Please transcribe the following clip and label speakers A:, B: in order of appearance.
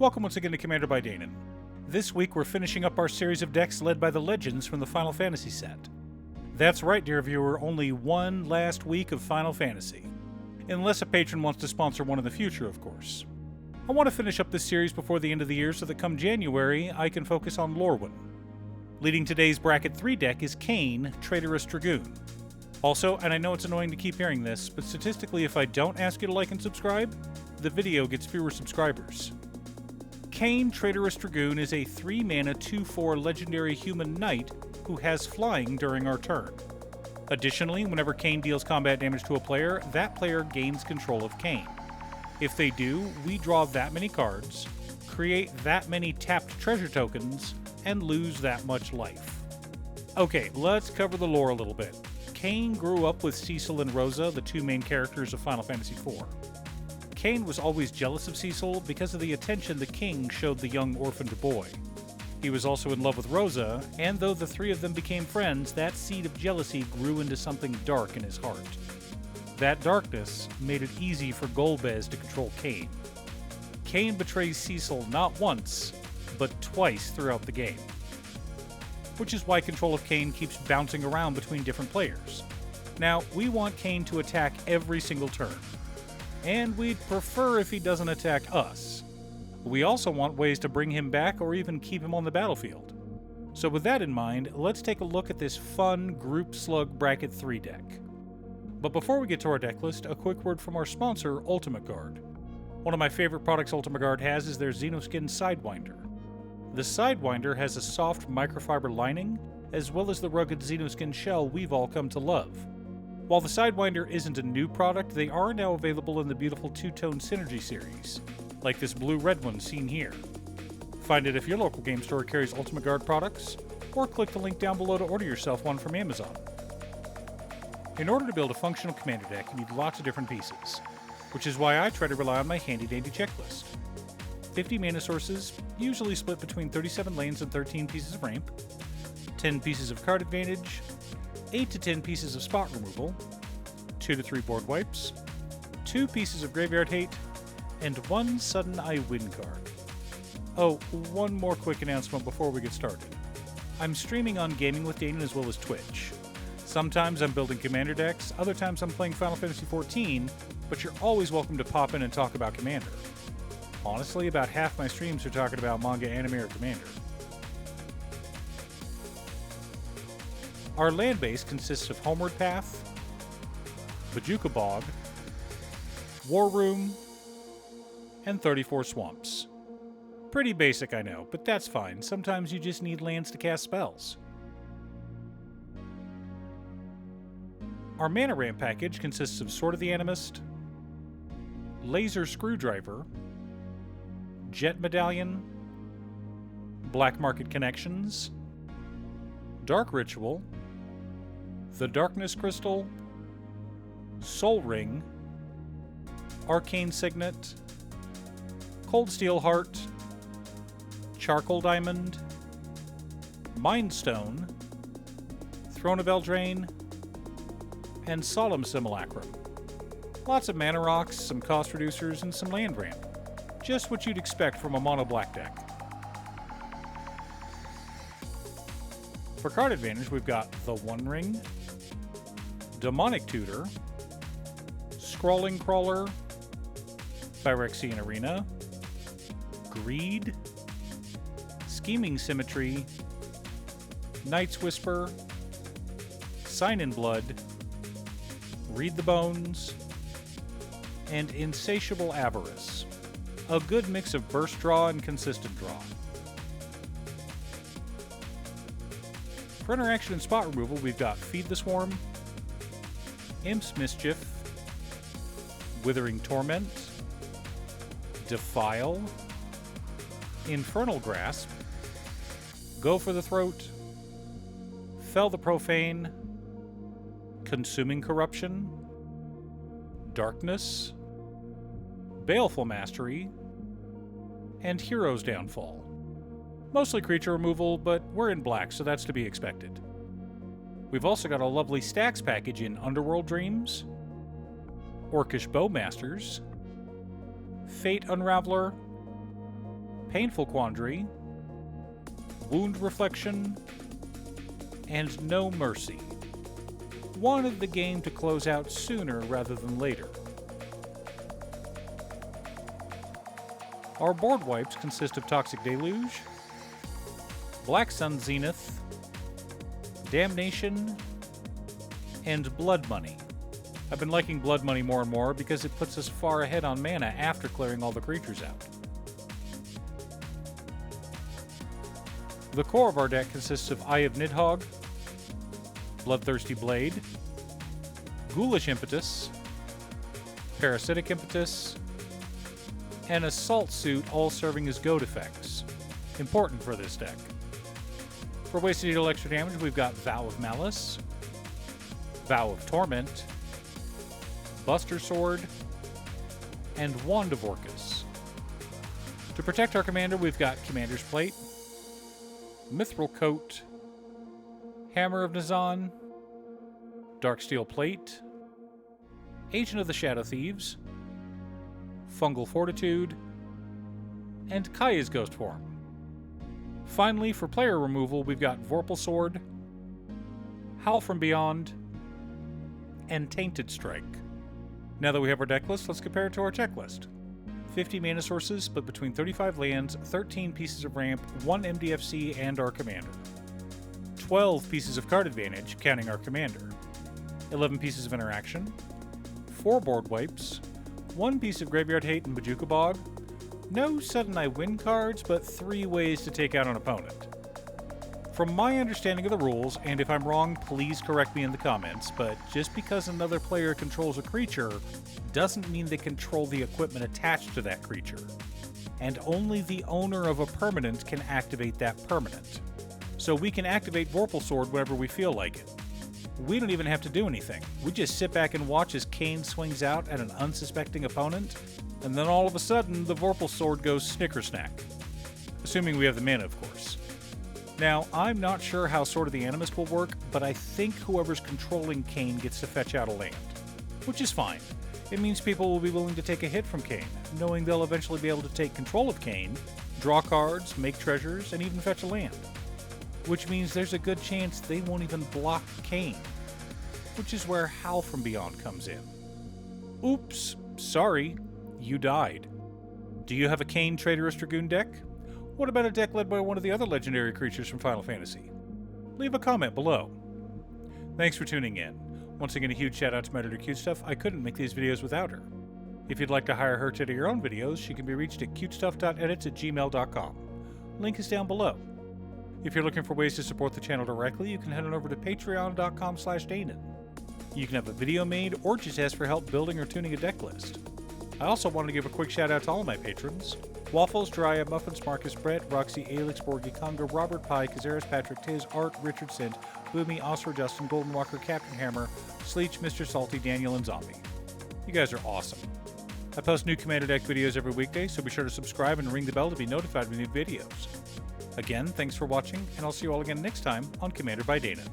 A: Welcome once again to Commander by Danon. This week we're finishing up our series of decks led by the legends from the Final Fantasy set. That's right, dear viewer, only one last week of Final Fantasy. Unless a patron wants to sponsor one in the future, of course. I want to finish up this series before the end of the year so that come January, I can focus on Lorwyn. Leading today's Bracket 3 deck is Kain, Traitorous Dragoon. Also, and I know it's annoying to keep hearing this, but statistically if I don't ask you to like and subscribe, the video gets fewer subscribers. Kain, Traitorous Dragoon is a 3-mana 2/4 legendary human knight who has flying during our turn. Additionally, whenever Kain deals combat damage to a player, that player gains control of Kain. If they do, we draw that many cards, create that many tapped treasure tokens, and lose that much life. Okay, let's cover the lore a little bit. Kain grew up with Cecil and Rosa, the two main characters of Final Fantasy IV. Kain was always jealous of Cecil because of the attention the king showed the young orphaned boy. He was also in love with Rosa, and though the three of them became friends, that seed of jealousy grew into something dark in his heart. That darkness made it easy for Golbez to control Kain. Kain betrays Cecil not once, but twice throughout the game. Which is why control of Kain keeps bouncing around between different players. Now, we want Kain to attack every single turn. And we'd prefer if he doesn't attack us. We also want ways to bring him back or even keep him on the battlefield. So with that in mind, let's take a look at this fun Group Slug Bracket 3 deck. But before we get to our deck list, a quick word from our sponsor, Ultimate Guard. One of my favorite products Ultimate Guard has is their Xenoskin Sidewinder. The Sidewinder has a soft microfiber lining, as well as the rugged Xenoskin shell we've all come to love. While the Sidewinder isn't a new product, they are now available in the beautiful two-tone Synergy series, like this blue-red one seen here. Find it if your local game store carries Ultimate Guard products, or click the link down below to order yourself one from Amazon. In order to build a functional commander deck, you need lots of different pieces, which is why I try to rely on my handy-dandy checklist. 50 mana sources, usually split between 37 lanes and 13 pieces of ramp, 10 pieces of card advantage, 8 to 10 pieces of spot removal, 2 to 3 board wipes, 2 pieces of graveyard hate, and 1 sudden I win card. Oh, one more quick announcement before we get started. I'm streaming on Gaming with Danon as well as Twitch. Sometimes I'm building commander decks, other times I'm playing Final Fantasy XIV, but you're always welcome to pop in and talk about Commander. Honestly, about half my streams are talking about manga, anime, or Commander. Our land base consists of Homeward Path, Bajuka Bog, War Room, and 34 Swamps. Pretty basic, I know, but that's fine. Sometimes you just need lands to cast spells. Our mana ramp package consists of Sword of the Animist, Laser Screwdriver, Jet Medallion, Black Market Connections, Dark Ritual, the Darkness Crystal, Soul Ring, Arcane Signet, Cold Steel Heart, Charcoal Diamond, Mind Stone, Throne of Eldraine, and Solemn Simulacrum. Lots of mana rocks, some cost reducers, and some land ramp. Just what you'd expect from a mono black deck. For card advantage, we've got the One Ring, Demonic Tutor, Scrawling Crawler, Phyrexian Arena, Greed, Scheming Symmetry, Night's Whisper, Sign in Blood, Read the Bones, and Insatiable Avarice. A good mix of burst draw and consistent draw. For interaction and spot removal, we've got Feed the Swarm, Imp's Mischief, Withering Torment, Defile, Infernal Grasp, Go for the Throat, Fell the Profane, Consuming Corruption, Darkness, Baleful Mastery, and Hero's Downfall. Mostly creature removal, but we're in black, so that's to be expected. We've also got a lovely stacks package in Underworld Dreams, Orcish Bowmasters, Fate Unraveler, Painful Quandary, Wound Reflection, and No Mercy. Wanted the game to close out sooner rather than later. Our board wipes consist of Toxic Deluge, Black Sun Zenith, Damnation, and Blood Money. I've been liking Blood Money more and more because it puts us far ahead on mana after clearing all the creatures out. The core of our deck consists of Eye of Nidhogg, Bloodthirsty Blade, Ghoulish Impetus, Parasitic Impetus, and Assault Suit, all serving as goad effects. Important for this deck. For ways to deal extra damage, we've got Vow of Malice, Vow of Torment, Buster Sword, and Wand of Orcus. To protect our commander, we've got Commander's Plate, Mithril Coat, Hammer of Nazan, Darksteel Plate, Agent of the Shadow Thieves, Fungal Fortitude, and Kaya's Ghost Form. Finally, for player removal, we've got Vorpal Sword, Howl from Beyond, and Tainted Strike. Now that we have our deck list, let's compare it to our checklist. 50 mana sources, split between 35 lands, 13 pieces of ramp, 1 MDFC, and our commander. 12 pieces of card advantage, counting our commander. 11 pieces of interaction. 4 board wipes. 1 piece of Graveyard Hate and Bojuka Bog. No sudden I win cards, but 3 ways to take out an opponent. From my understanding of the rules, and if I'm wrong, please correct me in the comments, but just because another player controls a creature doesn't mean they control the equipment attached to that creature. And only the owner of a permanent can activate that permanent. So we can activate Vorpal Sword whenever we feel like it. We don't even have to do anything. We just sit back and watch as Kain swings out at an unsuspecting opponent, and then all of a sudden the Vorpal Sword goes snicker-snack. Assuming we have the mana, of course. Now, I'm not sure how Sword of the Animist will work, but I think whoever's controlling Kain gets to fetch out a land. Which is fine. It means people will be willing to take a hit from Kain, knowing they'll eventually be able to take control of Kain, draw cards, make treasures, and even fetch a land. Which means there's a good chance they won't even block Kain. Which is where Howl from Beyond comes in. Oops, sorry, you died. Do you have a Kain Traitorous Dragoon deck? What about a deck led by one of the other legendary creatures from Final Fantasy? Leave a comment below. Thanks for tuning in. Once again, a huge shout out to my editor Cutestuff. I couldn't make these videos without her. If you'd like to hire her to edit your own videos, she can be reached at cutestuff.edits@gmail.com. Link is down below. If you're looking for ways to support the channel directly, you can head on over to patreon.com/Danon. You can have a video made or just ask for help building or tuning a deck list. I also wanted to give a quick shout out to all of my patrons: Waffles, Drya, Muffins, Marcus, Brett, Roxy, Alix, Borgie, Conga, Robert Pye, Kazaris, Patrick, Tiz, Art, Richard Sint, Boomy, Oscar, Justin, Golden Walker, Captain Hammer, Sleech, Mr. Salty, Daniel, and Zombie. You guys are awesome. I post new Commander Deck videos every weekday, so be sure to subscribe and ring the bell to be notified when new videos. Again, thanks for watching, and I'll see you all again next time on Commander by Danon.